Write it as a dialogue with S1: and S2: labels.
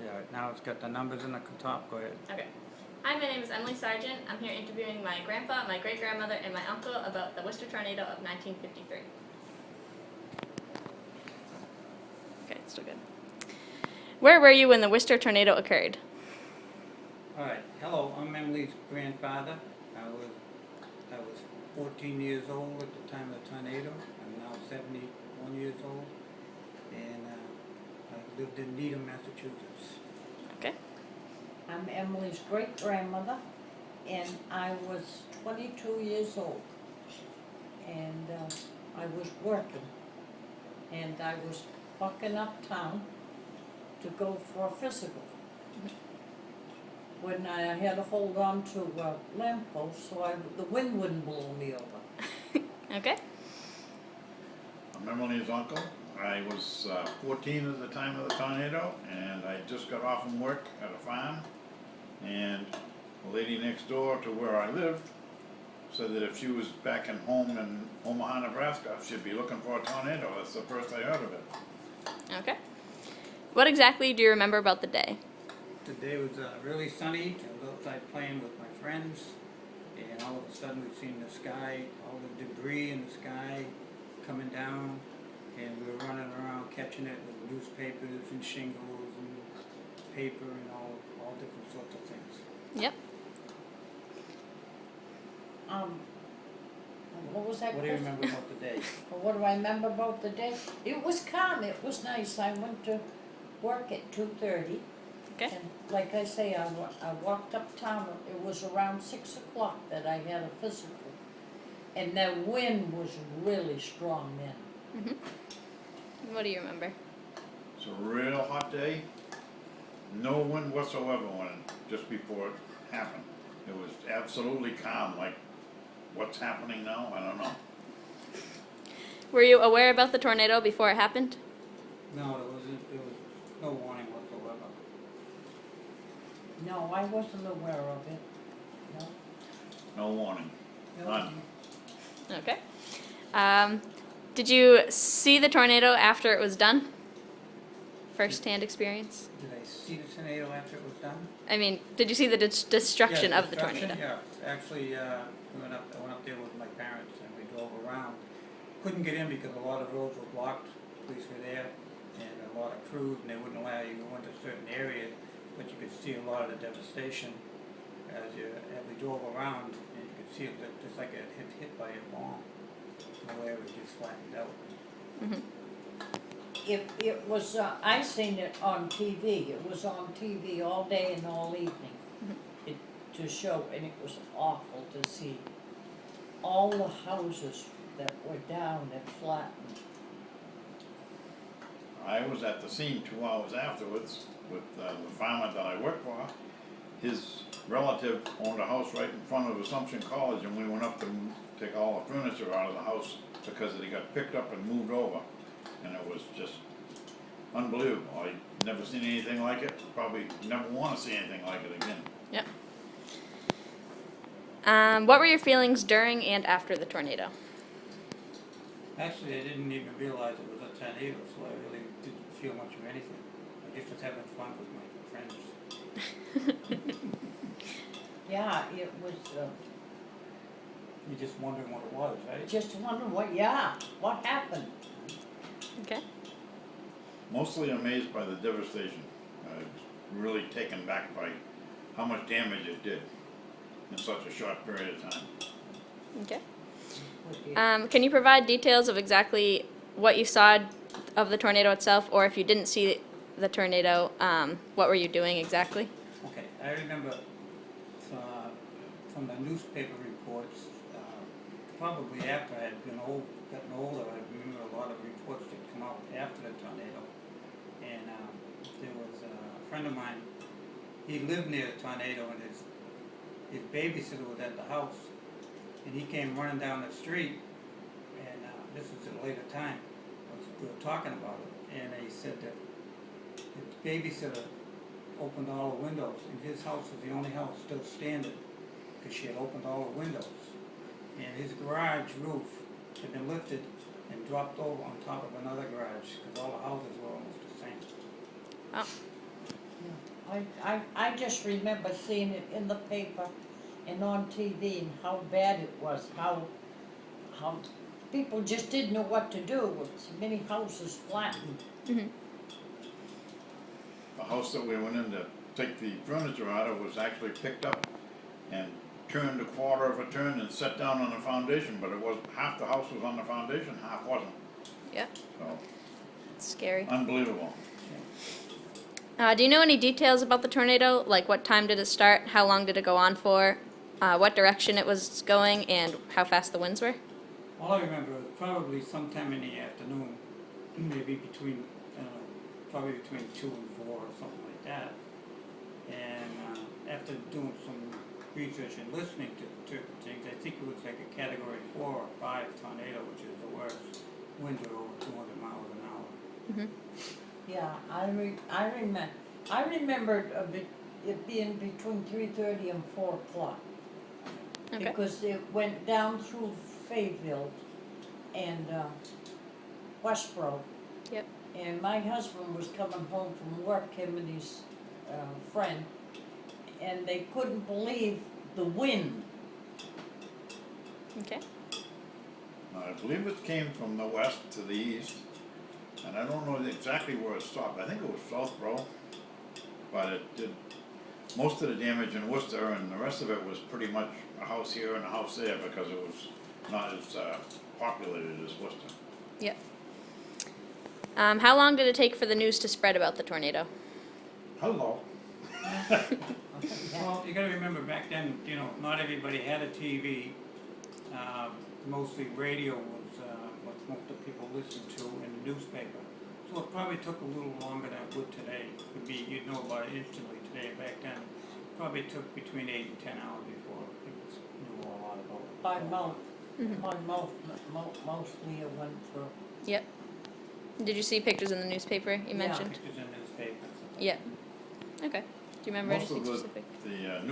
S1: yeah, now it's got the numbers in the top, go ahead.
S2: Okay. Hi, my name is Emily Sargent. I'm here interviewing my grandpa, my great-grandmother, and my uncle about the Worcester tornado of 1953. Okay, it's still good. Where were you when the Worcester tornado occurred?
S1: Alright, hello, I'm Emily's grandfather. I was 14 years old at the time of the tornado. I'm now 71 years old, and I lived in Needham, Massachusetts.
S2: Okay.
S3: I'm Emily's great-grandmother, and I was 22 years old. And I was working, and I was walking uptown to go for a physical. When I had to hold on to a lamppost so the wind wouldn't blow me over.
S2: Okay.
S4: I'm Emily's uncle. I was 14 at the time of the tornado, and I just got off from work at a farm, and the lady next door to where I lived said that if she was back in Omaha, Nebraska, she'd be looking for a tornado. That's the first I heard of it.
S2: Okay. What exactly do you remember about the day?
S1: The day was really sunny. I was outside playing with my friends, and all of a sudden we've seen the sky, all the debris in the sky coming down, and we were running around catching it with newspapers and shingles and paper and all different sorts of things.
S2: Yep.
S3: What was that
S1: What do you
S3: question?
S1: remember about the day?
S3: Well, what do I remember about the day? It was calm, it was nice. I went to work at 2:30.
S2: Okay.
S3: And like I say, I walked uptown. It was around 6 o'clock that I had a physical. And the wind was really strong then.
S2: Mm-hmm. What do you remember?
S4: It's a real hot day. No wind whatsoever just before it happened. It was absolutely calm, like what's happening now, I don't know.
S2: Were you aware about the tornado before it happened?
S1: No, there was no warning whatsoever.
S3: No, I wasn't aware of it. No.
S4: No warning.
S3: No.
S4: None.
S2: Okay. Did you see the tornado after it was done? First-hand experience?
S1: Did I see the tornado after it was done?
S2: I mean, did you see the destruction
S1: Yeah,
S2: of the tornado?
S1: Yeah, actually, I went up there with my parents and we drove around. Couldn't get in because a lot of roads were blocked, police were there, and a lot of crews, and they wouldn't allow you to go into certain areas, but you could see a lot of the devastation as we drove around, and you could see it just like it hit by a bomb. Where it was just flattened out.
S2: Mm-hmm.
S3: It was, I seen it on TV. It was on TV all day and all evening to show, and it was awful to see all the houses that were down and flattened.
S4: I was at the scene 2 hours afterwards with the farmer that I worked for. His relative owned a house right in front of Assumption College, and we went up to take all the furniture out of the house because it got picked up and moved over. And it was just unbelievable. I'd never seen anything like it. Probably never want to see anything like it again.
S2: Yep. What were your feelings during and after the tornado?
S1: Actually, I didn't even realize it was a tornado, so I really didn't feel much of anything. I just was having fun with my friends.
S3: Yeah, it was
S1: You're just wondering what it was, right?
S3: just wondering what happened.
S2: Okay.
S4: Mostly amazed by the devastation. I was really taken back by how much damage it did in such a short period of time.
S2: Okay. Can you provide details of exactly what you saw of the tornado itself, or if you didn't see the tornado, what were you doing exactly?
S1: Okay, I remember from the newspaper reports, probably after I had gotten older, I remember a lot of reports that come out after the tornado. And there was a friend of mine, he lived near the tornado, and his babysitter was at the house. And he came running down the street, and this was at a later time, we were talking about it, and he said that his babysitter opened all the windows, and his house was the only house still standing, because she had opened all the windows. And his garage roof had been lifted and dropped over on top of another garage, because all the houses were almost the same.
S2: Oh.
S3: I just remember seeing it in the paper and on TV and how bad it was, how people just didn't know what to do with so many houses flattened.
S2: Mhm.
S4: The house that we went in to take the furniture out of was actually picked up and turned a quarter of a turn and set down on the foundation, but it was, half the house was on the foundation, half wasn't,
S2: Yep.
S4: so,
S2: It's scary.
S4: unbelievable.
S2: Do you know any details about the tornado? Like what time did it start? How long did it go on for? What direction it was going, and how fast the winds were?
S1: All I remember was probably sometime in the afternoon, maybe between, probably between 2 and 4 or something like that. And after doing some research and listening to things, I think it was like a category 4 or 5 tornado, which is the worst. Winds were over 200 miles an hour.
S2: Mm-hmm.
S3: Yeah, I remembered it being between 3:30 and 4 o'clock.
S2: Okay.
S3: Because it went down through Fayetteville and Westboro.
S2: Yep.
S3: And my husband was coming home from work, him and his friend, and they couldn't believe the wind.
S2: Okay.
S4: I believe it came from the west to the east, and I don't know exactly where it stopped. I think it was Southborough, but it did most of the damage in Worcester, and the rest of it was pretty much a house here and a house there because it was not as populated as Worcester.
S2: Yep. How long did it take for the news to spread about the tornado?
S4: Hello.
S1: Well, you gotta remember back then, not everybody had a TV. Mostly radio was what most of the people listened to, in the newspaper. So it probably took a little longer than it would today. Could be, you'd know about it instantly today. Back then, it probably took between 8 and 10 hours before people knew a lot about it.
S3: By mouth,
S2: Mhm.
S3: by mouth, mostly it went through.
S2: Yep. Did you see pictures in the newspaper you
S3: Yeah.
S2: mentioned?
S1: Pictures in newspapers.
S2: Yep. Okay. Do you remember
S4: Most
S2: anything
S4: of
S2: specific?
S4: the news